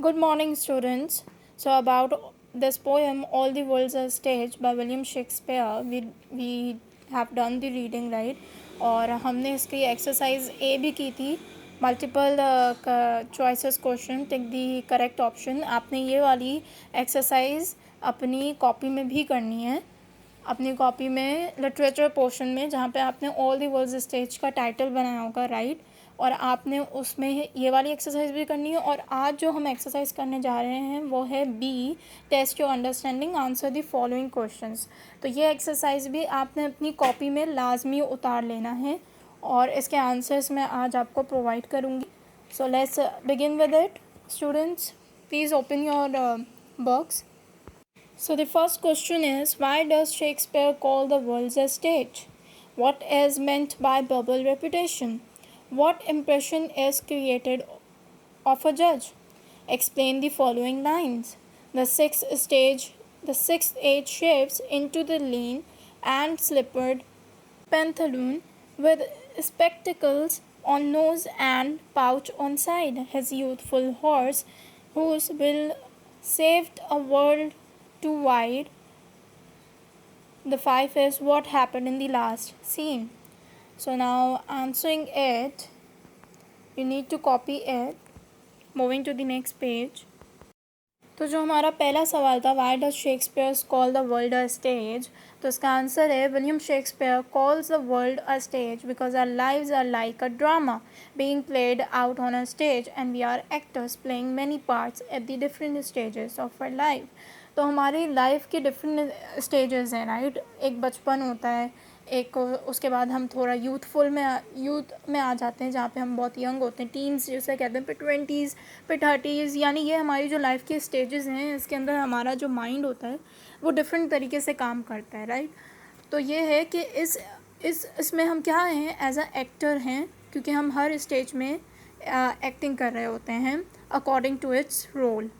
Good morning, students. So, about this poem, All the World's a Stage by William Shakespeare, we have done the reading, right? और हमने इसकी exercise ए भी की थी. Multiple choices question, tick the correct option. आपने ये वाली exercise अपनी कॉपी में भी करनी है. अपनी कॉपी में लिटरेचर पोर्शन में, जहाँ पे आपने ऑल दी वर्ल्ड्स स्टेज का टाइटल बनाया होगा, राइट? और आपने उसमें ये वाली एक्सरसाइज भी करनी है. और आज जो हम एक्सरसाइज करने जा रहे हैं वो है B, test your understanding, answer the following questions. तो ये एक्सरसाइज भी आपने अपनी कॉपी में लाजमी उतार लेना है और इसके आंसर्स मैं आज आपको प्रोवाइड करूँगी. So let's begin with it. Students, please open your books. So the first question is, why does Shakespeare call the world a stage? What is meant by bubble reputation? What impression is created of a judge? Explain the following lines. The sixth age shapes into the lean and slippered pantaloon with spectacles on nose and pouch on side. His youthful horse, whose will saved a world too wide. The five is what happened in the last scene. So now answering it, you need to copy it. Moving to the next page. तो जो हमारा पहला सवाल था, why does Shakespeare call the world a stage, तो इसका answer है William Shakespeare calls the world a stage because our lives are like a drama being played out on a stage and we are actors playing many parts at the different stages of our life. तो हमारी life के different stages हैं, right? एक बचपन होता है, एक उसके बाद हम थोड़ा यूथ में आ जाते हैं, जहाँ पे हम बहुत यंग होते हैं, टीन्स जिसे कहते हैं, फिर 20s, फिर 30s. यानी ये हमारी जो लाइफ के स्टेजेस हैं, इसके अंदर हमारा जो माइंड होता है वो डिफरेंट तरीके से काम करता है, राइट? तो ये है कि इसमें हम क्या हैं, एज अ एक्टर हैं, क्योंकि हम हर स्टेज में एक्टिंग कर रहे होते हैं according to its role.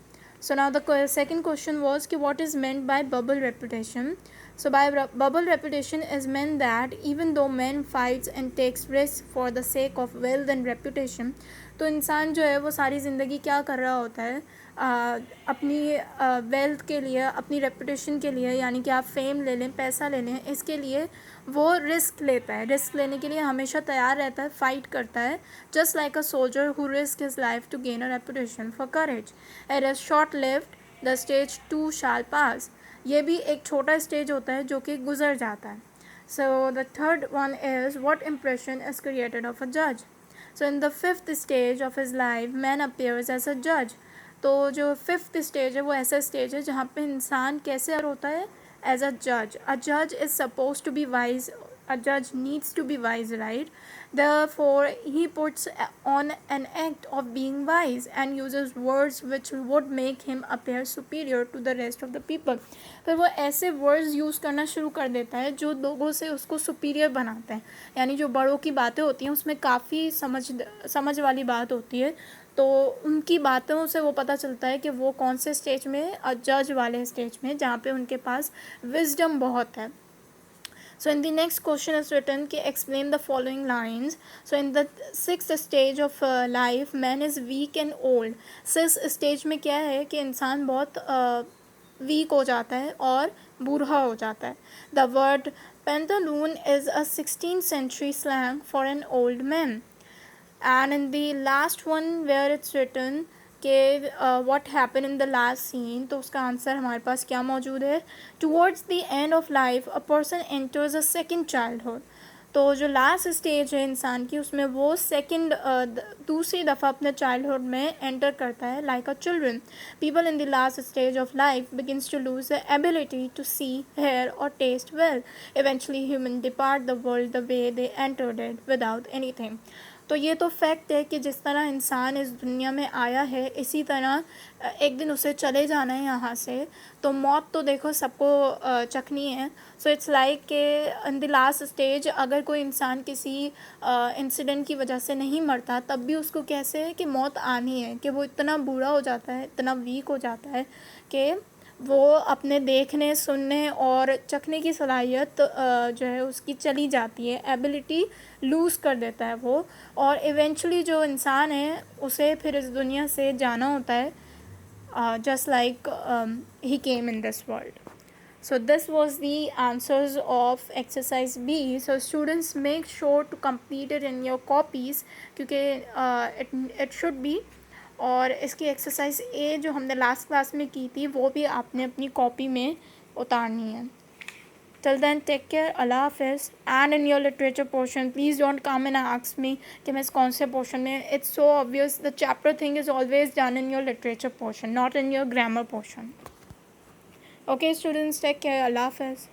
So now the second question was कि what is meant by bubble reputation. So by bubble reputation is meant that even though man fights and takes risks for the sake of wealth and reputation, तो इंसान जो है वो सारी ज़िंदगी क्या कर रहा होता है, अपनी वेल्थ के लिए, अपनी रेपुटेशन के लिए, यानी कि आप फेम ले लें, पैसा ले लें, इसके लिए वो रिस्क लेता है. रिस्क लेने के लिए हमेशा तैयार रहता है, फाइट करता है, just like a soldier who risk his life to gain a reputation for courage. It is short lived, the stage too shall pass. ये भी एक छोटा स्टेज होता है जो कि गुजर जाता है. So the third one is what impression is created of a जज. So in the fifth stage of his life man appears as a जज. तो जो फिफ्थ स्टेज है वो ऐसा स्टेज है जहाँ पे इंसान कैसे होता है, एज अ जज. अ जज is suppose to be wise. A judge needs to be wise, right? Therefore, he puts on an act of being wise and uses words which would make him appear superior to the rest of the people. फिर वो ऐसे words use करना शुरू कर देता है जो लोगों से उसको superior बनाते हैं. यानी जो बड़ों की बातें होती हैं उसमें काफ़ी समझ वाली बात होती है, तो उनकी बातों से वो पता चलता है कि वो कौन से स्टेज में, जज वाले स्टेज में, जहाँ पे उनके पास विजडम बहुत है. So in the next question is written कि explain the following lines. So in the sixth stage of life man is weak and old. Sixth stage में क्या है कि इंसान बहुत वीक हो जाता है और बूढ़ा हो जाता है. The word pantaloon is a 16th century slang for an old man. And in the last one where it's written कि what happened in the last scene, तो उसका आंसर हमारे पास क्या मौजूद है. towards the end of life a person enters a second childhood. तो जो last stage है इंसान की, उसमें वो दूसरी दफ़ा अपने चाइल्डहुड में एंटर करता है, like a children. People in the last stage of life begins to lose the ability to see, hear और taste well. Eventually human depart the world the way they entered it without anything. तो ये तो fact है कि जिस तरह इंसान इस दुनिया में आया है, इसी तरह एक दिन उसे चले जाना है यहाँ से. तो मौत तो देखो सबको चखनी है. सो इट्स लाइक कि इन द लास्ट स्टेज अगर कोई इंसान किसी इंसिडेंट की वजह से नहीं मरता, तब भी उसको कैसे है कि मौत आनी है, कि वो इतना बूढ़ा हो जाता है, इतना वीक हो जाता है कि वो अपने देखने, सुनने और चखने की सलाहियत जो है उसकी चली जाती है, एबिलिटी लूज़ कर देता है वो. और इवेंचुअली जो इंसान है उसे फिर इस दुनिया से जाना होता है. just like he came in this world. So this was the answers of exercise B. So students, make sure to complete it in your copies, क्योंकि it should be. और इसकी एक्सरसाइज ए जो हमने लास्ट क्लास में की थी वो भी आपने अपनी कॉपी में उतारनी है. Till then, take care. Allah Hafiz. And in your literature portion, please don't come and ask me कि मैं कौन से portion में. It's so obvious. The chapter thing is always done in your literature portion, not in your grammar portion. Okay, students, take care. Allah Hafiz.